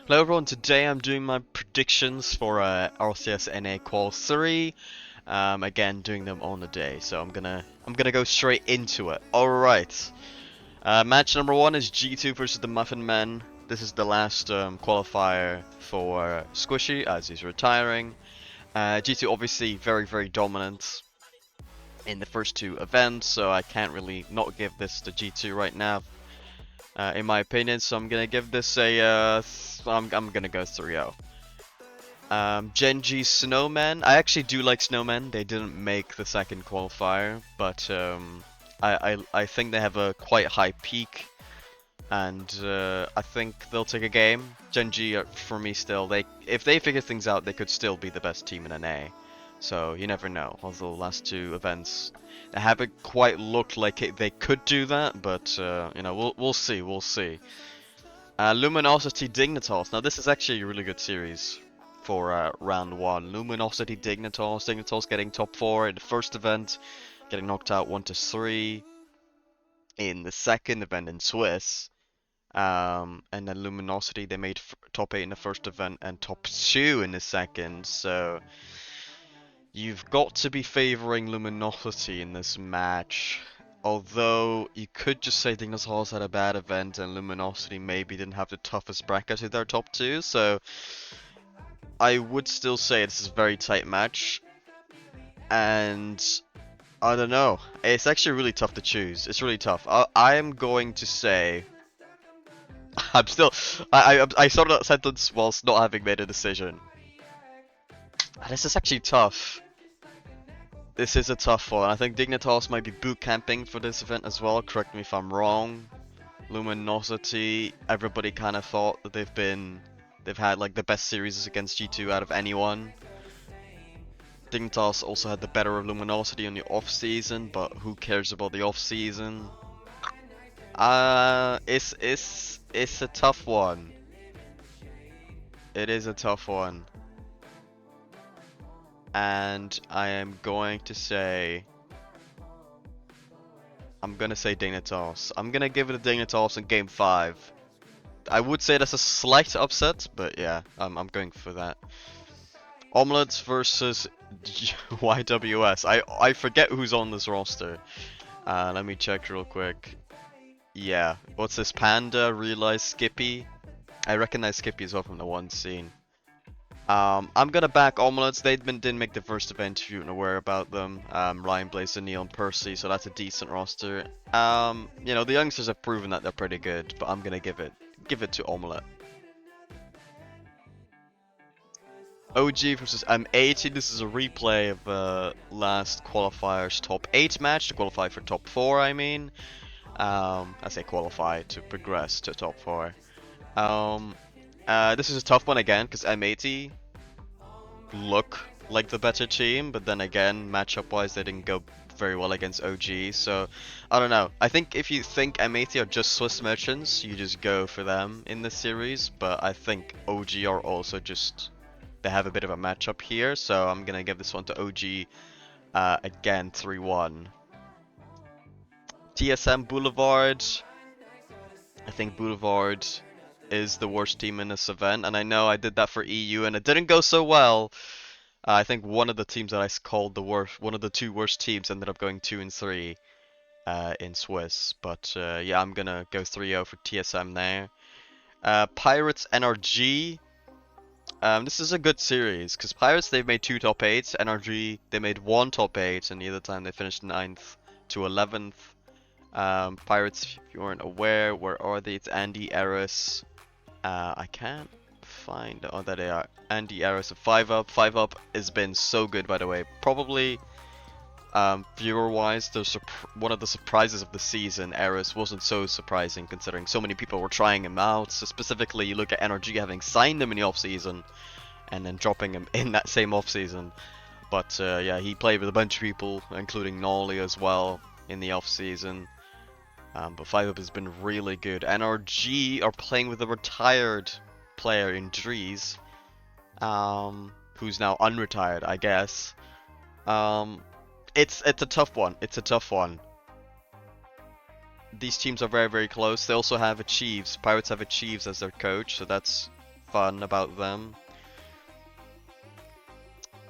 Hello everyone, today I'm doing my predictions for RLCS NA Qual 3. Again, doing them on the day, so I'm gonna go straight into it. Alright. Match number 1 is G2 versus the Muffin Men. This is the last qualifier for Squishy as he's retiring. G2 obviously very dominant in the first two events, so I can't really not give this to G2 right now. In my opinion, so I'm gonna give this a I'm gonna go 3-0. Genji Snowmen. I actually do like Snowmen. They didn't make the second qualifier, but I think they have a quite high peak, and I think they'll take a game. Genji, for me, still if they figure things out, they could still be the best team in NA. So you never know. Although the last two events, they haven't quite looked like they could do that, but you know, we'll see. We'll see. Luminosity Dignitas. Now this is actually a really good series for round 1. Luminosity Dignitas. Dignitas getting top 4 in the first event, getting knocked out 1-3 in the second event in Swiss. And then Luminosity, they made top 8 in the first event and top 2 in the second. So you've got to be favoring Luminosity in this match. Although, you could just say Dignitas had a bad event and Luminosity maybe didn't have the toughest bracket in their top 2, so I would still say this is a very tight match. And I don't know, it's actually really tough to choose. It's really tough. I am going to say I'm still I started that sentence whilst not having made a decision. This is actually tough. This is a tough one. I think Dignitas might be boot camping for this event as well. Correct me if I'm wrong. Luminosity, everybody kind of thought that they've had like the best series against G2 out of anyone. Dignitas also had the better of Luminosity on the off season, but who cares about the off season? It's a tough one. It is a tough one. And I am going to say Dignitas. I'm gonna give it a Dignitas in game 5. I would say that's a slight upset, but yeah, I'm going for that. Omelets versus YWS. I forget who's on this roster. Let me check real quick. Yeah, what's this? Panda, Realize, Skippy. I recognize Skippy as well from the one scene. I'm gonna back Omelets. They didn't make the first event if you're aware about them. Ryan, Blaze, Neil, and Percy, so that's a decent roster. You know, the youngsters have proven that they're pretty good, but I'm gonna give it to Omelette. OG versus M80. This is a replay of last qualifier's top 8 match to qualify for top 4. I mean, I say qualify to progress to top 4. This is a tough one again because M80 look like the better team, but then again, matchup wise, they didn't go very well against OG. So I don't know. I think if you think M80 are just Swiss merchants, you just go for them in this series. But I think OG are also just, they have a bit of a matchup here. So I'm gonna give this one to OG again, 3-1. TSM Boulevard. I think Boulevard is the worst team in this event, and I know I did that for EU and it didn't go so well. I think one of the teams that I called the worst, one of the 2 worst teams, ended up going 2-3 in Swiss. But yeah, I'm gonna go 3-0 for TSM there. Pirates NRG. This is a good series because Pirates, they've made 2 top 8s. NRG, they made 1 top 8, and the other time they finished 9th to 11th. Pirates, if you weren't aware, where are they? It's Andy, Eris. I can't find. Oh, there they are. Andy, Eris, 5-up. 5-up has been so good, by the way. Probably, viewer-wise, one of the surprises of the season. Eris wasn't so surprising considering so many people were trying him out. So specifically, you look at NRG having signed him in the off-season and then dropping him in that same off-season. But yeah, he played with a bunch of people, including Nolly as well, in the off-season. But 5-up has been really good. NRG are playing with a retired player in Dries, who's now unretired, I guess. It's a tough one. It's a tough one. These teams are very close. They also have Achieves. Pirates have Achieves as their coach, so that's fun about them.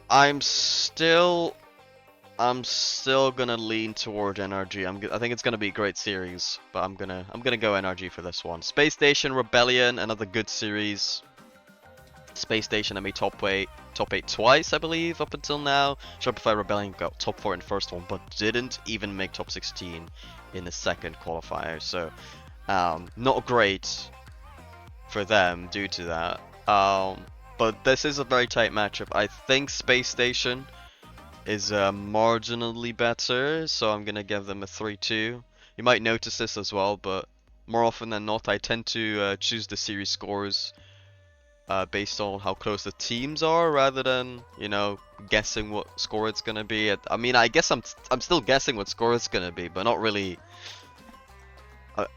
I'm still gonna lean toward NRG. I think it's gonna be a great series, but I'm gonna go NRG for this one. Space Station Rebellion, another good series. Space Station, I made top 8 twice, I believe, up until now. Shopify Rebellion got top 4 in the first one, but didn't even make top 16 in the second qualifier. So, not great for them due to that. But this is a very tight matchup. I think Space Station is marginally better, so I'm gonna give them a 3-2. You might notice this as well, but more often than not, I tend to choose the series scores based on how close the teams are, rather than, you know, guessing what score it's gonna be. I mean, I guess I'm still guessing what score it's gonna be, but not really.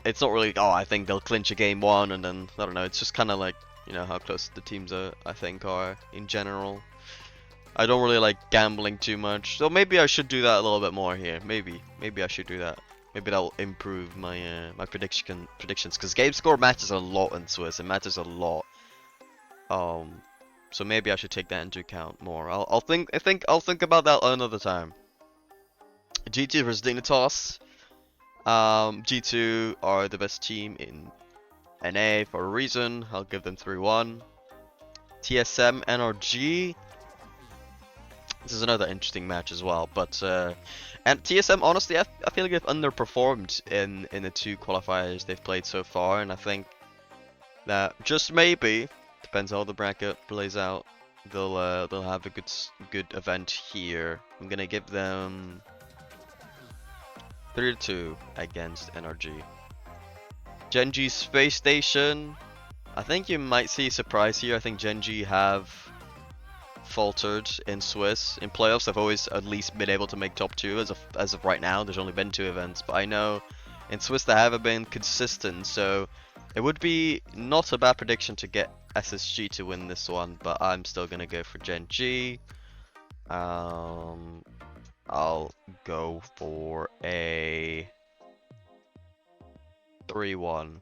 It's not really. Oh, I think they'll clinch a game one, and then I don't know. It's just kind of like, you know, how close the teams are. I think are in general. I don't really like gambling too much, so maybe I should do that a little bit more here. Maybe I should do that. Maybe that'll improve my my predictions, because game score matters a lot in Swiss. It matters a lot. So maybe I should take that into account more. I'll think about that another time. G2 versus Dignitas. G2 are the best team in NA for a reason. I'll give them 3-1. TSM NRG. This is another interesting match as well, but and TSM, honestly, I feel like they've underperformed in the 2 qualifiers they've played so far, and I think that just maybe, depends how the bracket plays out, they'll have a good event here. I'm gonna give them 3-2 against NRG. Genji Space Station. I think you might see a surprise here. I think Genji have faltered in Swiss. In playoffs, they've always at least been able to make top 2 as of right now. There's only been 2 events, but I know in Swiss they haven't been consistent, so it would be not a bad prediction to get SSG to win this one, but I'm still gonna go for Genji. I'll go for a 3-1.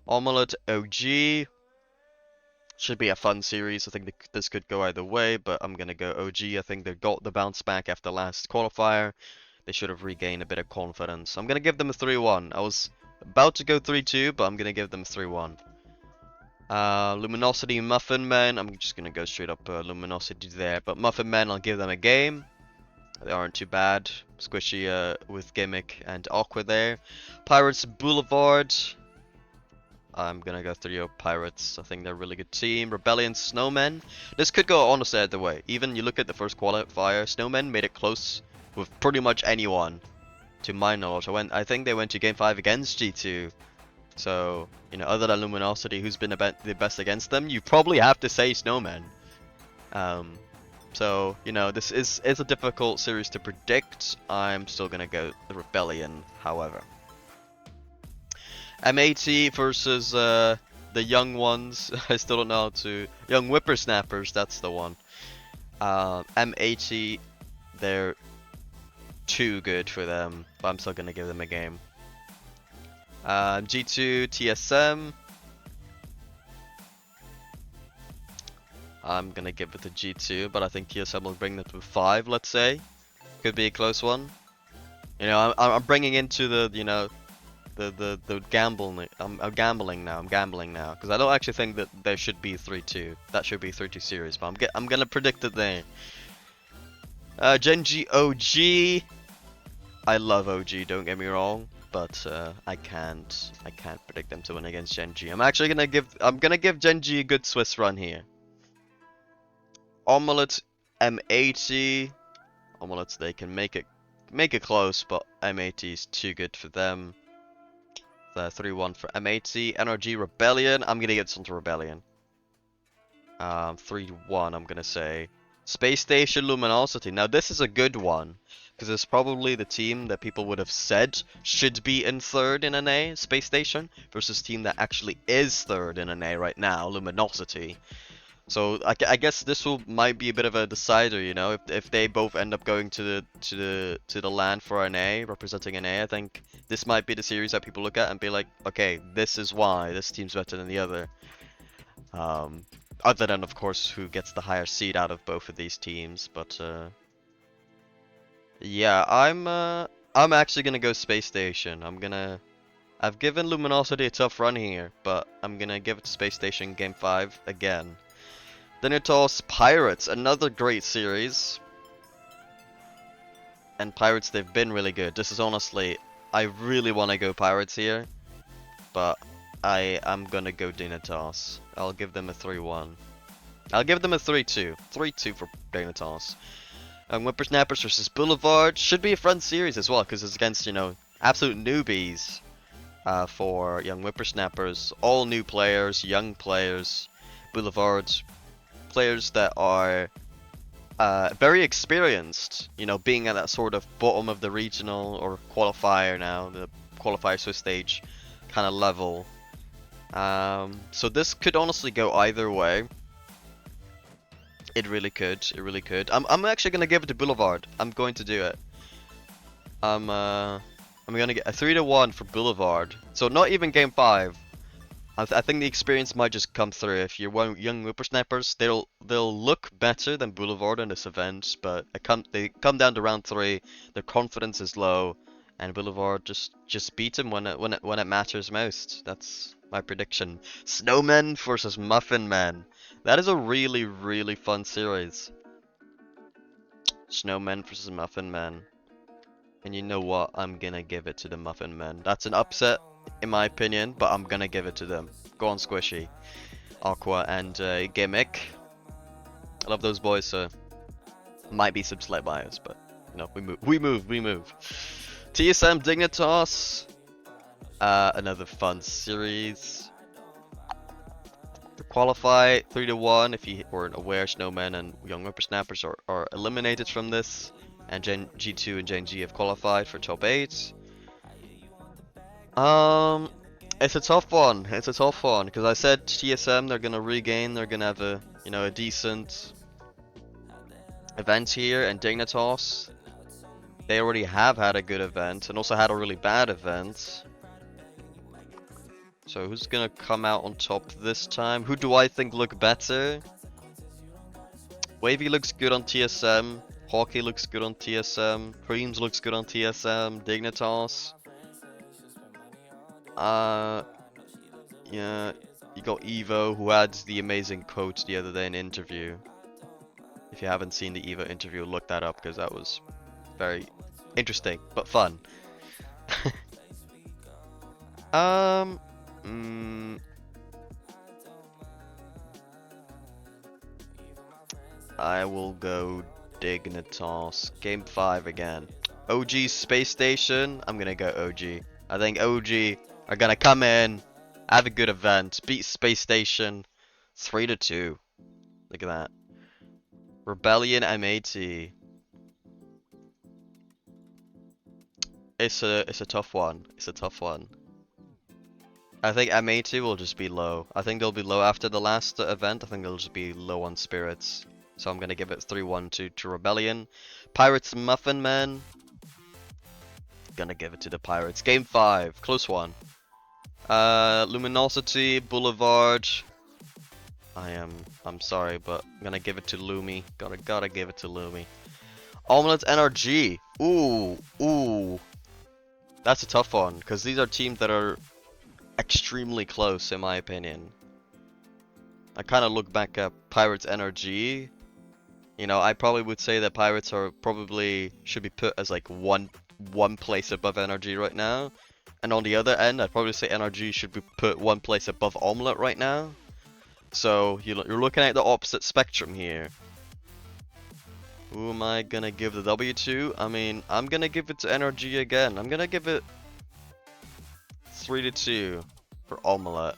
Omelette OG. Should be a fun series. I think this could go either way, but I'm gonna go OG. I think they got the bounce back after last qualifier. They should have regained a bit of confidence. I'm gonna give them a 3-1. I was about to go 3-2, but I'm gonna give them 3-1. Luminosity Muffin Men. I'm just gonna go straight up Luminosity there, but Muffin Men, I'll give them a game. They aren't too bad. Squishy with Gimmick and Aqua there. Pirates Boulevard. I'm gonna go 3-0 Pirates. I think they're a really good team. Rebellion Snowmen. This could go honestly either way. Even you look at the first qualifier, Snowmen made it close with pretty much anyone, to my knowledge. I think they went to Game 5 against G2. So, you know, other than Luminosity, who's been the best against them, you probably have to say Snowmen. So, you know, this is a difficult series to predict. I'm still gonna go the Rebellion, however. M80 versus the young ones. I still don't know how to. Young whippersnappers, that's the one. M80, they're too good for them, but I'm still gonna give them a game. G2 TSM. I'm gonna give it to G2, but I think TSM will bring that to 5. Let's say, could be a close one. You know, I'm bringing into the, you know, the gambling. I'm gambling now because I don't actually think that there should be 3-2. That should be 3-2 series, but I'm gonna predict it there. Genji OG. I love OG. Don't get me wrong, but I can't predict them to win against Genji. I'm gonna give Genji a good Swiss run here. Omelette M80. Omelettes, they can make it close, but M80 is too good for them. 3-1 for M80. NRG Rebellion. I'm gonna get some to Rebellion. 3-1. I'm gonna say. Space Station Luminosity. Now this is a good one because it's probably the team that people would have said should be in 3rd in NA, Space Station, versus team that actually is 3rd in NA right now, Luminosity. So I guess this might be a bit of a decider, you know, if they both end up going to the LAN for NA, representing NA. I think this might be the series that people look at and be like, okay, this is why this team's better than the other. Other than, of course, who gets the higher seed out of both of these teams. But yeah, I'm actually gonna go Space Station. I've given Luminosity a tough run here, but I'm gonna give it to Space Station Game 5 again. Dignitas Pirates, another great series. And Pirates, they've been really good. This is honestly, I really want to go Pirates here, but I'm gonna go Dignitas. I'll give them a 3-1. I'll give them a 3-2. 3-2 for Dignitas. Whippersnappers versus Boulevard should be a fun series as well, because it's against, you know, absolute newbies for young Whippersnappers. All new players, young players. Boulevards, players that are very experienced, you know, being at that sort of bottom of the regional or qualifier now, the qualifier Swiss stage kind of level. So this could honestly go either way. It really could. It really could. I'm actually gonna give it to Boulevard. I'm going to do it. I'm gonna get a 3-1 for Boulevard. So not even game 5. I think the experience might just come through. If you're one young whippersnappers, they'll look better than Boulevard in this event, but they come down to round 3. Their confidence is low, and Boulevard just beat them when it matters most. That's my prediction. Snowmen versus Muffin Men. That is a really, really fun series. Snowmen versus Muffin Men. And you know what? I'm gonna give it to the Muffin Men. That's an upset, in my opinion, but I'm gonna give it to them. Go on, Squishy, Aqua, and Gimmick. I love those boys, so might be some slight bias, but you know, we move. TSM Dignitas. Another fun series. Qualify 3-1 if you weren't aware. Snowmen and young whippersnappers are eliminated from this, and Gen G2 and Gen G have qualified for top 8. It's a tough one. It's a tough one because I said TSM, they're gonna regain. They're gonna have a, you know, a decent event here, and Dignitas, they already have had a good event and also had a really bad event. So who's gonna come out on top this time? Who do I think look better? Wavy looks good on TSM. Hawkey looks good on TSM. Creams looks good on TSM. Dignitas. Yeah, you got Evo, who had the amazing quote the other day in an interview. If you haven't seen the Evo interview, look that up because that was very interesting but fun. I will go Dignitas. Game 5 again. OG Space Station. I'm gonna go OG. I think OG are gonna come in, have a good event, beat Space Station 3-2. Look at that. Rebellion M80. It's a tough one. It's a tough one. I think M80 will just be low. I think they'll be low after the last event. I think they'll just be low on spirits. So I'm gonna give it 3-1 to Rebellion. Pirates Muffin Men. Gonna give it to the Pirates. Game 5, close one. Luminosity, Boulevard. I'm sorry, but I'm gonna give it to Lumi. Gotta give it to Lumi. Omelette NRG. Ooh. That's a tough one, because these are teams that are extremely close, in my opinion. I kind of look back at Pirates NRG. You know, I probably would say that Pirates are probably should be put as like one place above NRG right now. And on the other end, I'd probably say NRG should be put one place above Omelette right now. So you're looking at the opposite spectrum here. Who am I gonna give the W to? I mean, I'm gonna give it to NRG again. I'm gonna give it 3-2 for Omelette.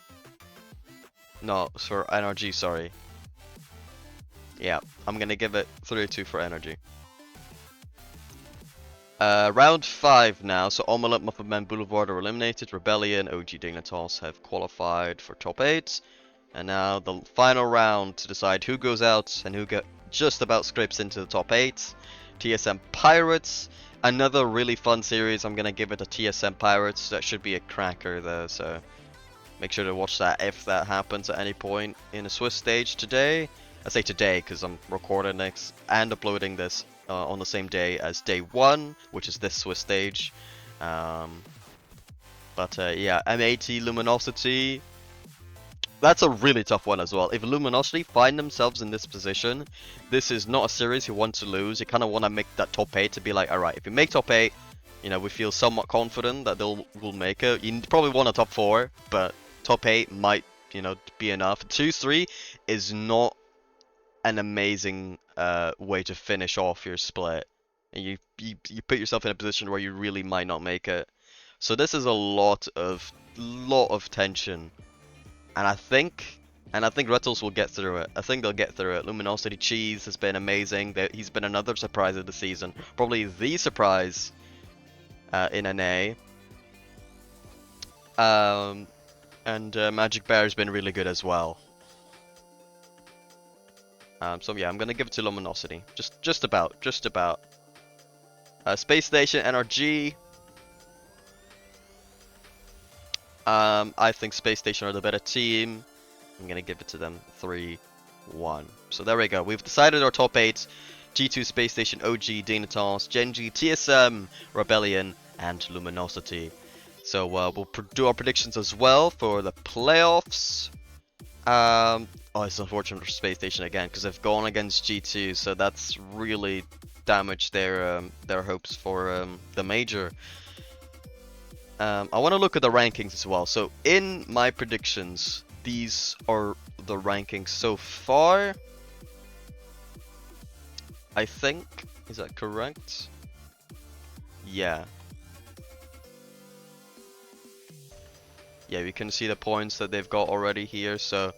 No, for NRG, sorry. Yeah, I'm gonna give it 3-2 for Energy. Round 5 now, so Omelette, Muffin Men, Boulevard are eliminated. Rebellion, OG Dignitas have qualified for top 8. And now the final round to decide who goes out and who just about scrapes into the top 8. TSM Pirates, another really fun series. I'm gonna give it to TSM Pirates. That should be a cracker though, so Make sure to watch that if that happens at any point in a Swiss stage today. I say today because I'm recording this and uploading this on the same day as day 1, which is this Swiss stage. Yeah, MAT Luminosity. That's a really tough one as well. If Luminosity find themselves in this position, this is not a series you want to lose. You kind of want to make that top 8 to be like, alright, if you make top 8, you know, we feel somewhat confident that will make it. You probably want a top 4, but top 8 might, you know, be enough. 2-3 is not an amazing way to finish off your split. And you put yourself in a position where you really might not make it. So this is a lot of tension. And I think Rettles will get through it. I think they'll get through it. Luminosity Cheese has been amazing. He's been another surprise of the season. Probably the surprise in NA. And Magic Bear has been really good as well. So yeah, I'm gonna give it to Luminosity. Just about. Space Station NRG. I think Space Station are the better team. I'm gonna give it to them 3-1. So there we go. We've decided our top 8. G2, Space Station, OG, Dignitas, Genji, TSM, Rebellion, and Luminosity. So we'll do our predictions as well for the playoffs. Oh, it's unfortunate for Space Station again because they've gone against G2, so that's really damaged their hopes for the major. I want to look at the rankings as well. So in my predictions, these are the rankings so far. I think, is that correct? Yeah. Yeah, we can see the points that they've got already here. So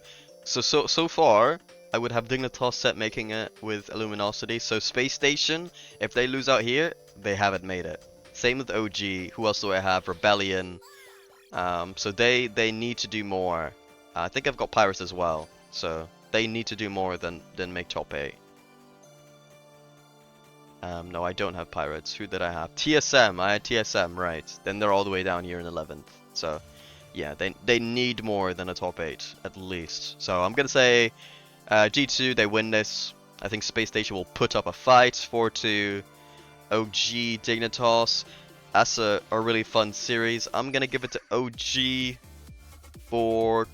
far, I would have Dignitas set making it with Luminosity. So Space Station, if they lose out here, they haven't made it. Same with OG. Who else do I have? Rebellion. So they need to do more. I think I've got Pirates as well. So they need to do more than make top 8. No, I don't have Pirates. Who did I have? TSM. I had TSM, right. Then they're all the way down here in 11th. So yeah, they need more than a top 8 at least. So I'm gonna say G2 they win this. I think Space Station will put up a fight. 4-2. OG Dignitas. That's a really fun series. I'm gonna give it to OG for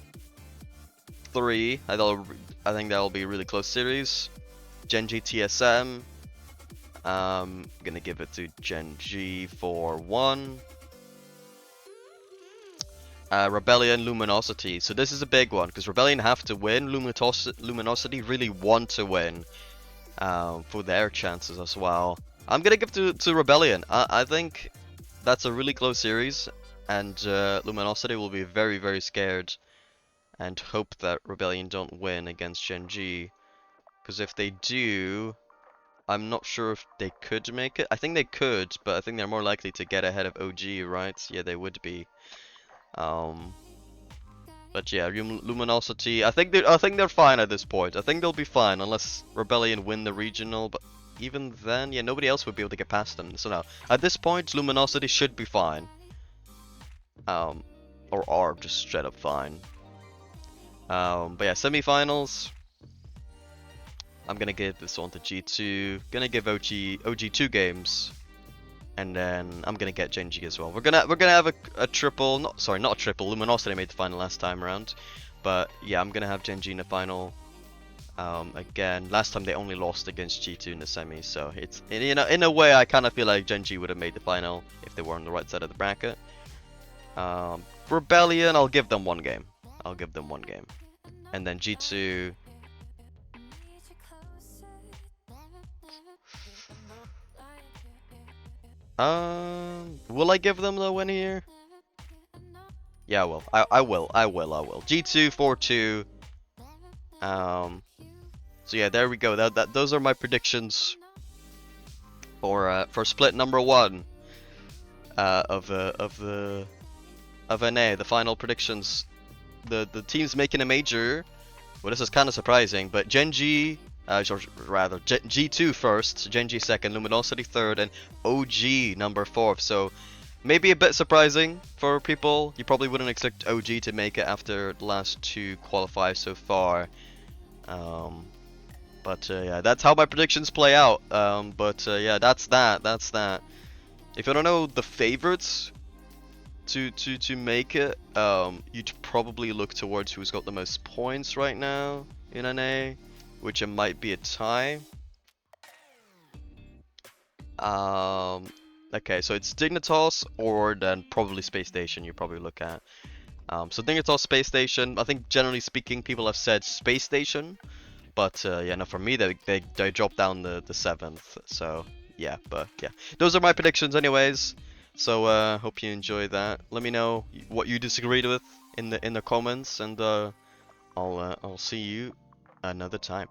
3. I think that'll be a really close series. Genji TSM. I'm gonna give it to Genji for 1. Rebellion Luminosity. So this is a big one because Rebellion have to win. Luminosity really want to win for their chances as well. I'm gonna give to Rebellion. I think that's a really close series, and Luminosity will be very, very scared and hope that Rebellion don't win against Genji. Because if they do, I'm not sure if they could make it. I think they could, but I think they're more likely to get ahead of OG, right? Yeah, they would be. But yeah, Luminosity. I think they're fine at this point. I think they'll be fine unless Rebellion win the regional, but even then, yeah, nobody else would be able to get past them. So now, at this point, Luminosity should be fine. Or are just straight up fine. But yeah, semifinals. I'm gonna give this one to G2. Gonna give OG 2 games, and then I'm gonna get Genji as well. We're gonna have a triple. Not a triple. Luminosity made the final last time around, but yeah, I'm gonna have Genji in the final. Again, last time they only lost against G2 in the semis, so it's in a way I kind of feel like Genji would have made the final if they were on the right side of the bracket. Rebellion, I'll give them 1 game. And then G2. Will I give them the win here? Yeah, I will. G2 4-2. So yeah, there we go. Those are my predictions for split number 1 of NA. The final predictions. The teams making a major. Well, this is kind of surprising, but Genji, G2 first, Genji second, Luminosity third, and OG number 4th. So Maybe a bit surprising for people. You probably wouldn't expect OG to make it after the last 2 qualifiers so far. Um, but yeah, that's how my predictions play out. But yeah, that's that. That's that. If you don't know the favorites to make it, you'd probably look towards who's got the most points right now in NA, which it might be a tie. Um, okay, so it's Dignitas or then probably Space Station. You probably look at. So Dignitas, Space Station. I think generally speaking, people have said Space Station, but yeah, no, for me they dropped down the seventh. So yeah, but yeah, those are my predictions, anyways. So hope you enjoy that. Let me know what you disagreed with in the comments, and I'll see you another time.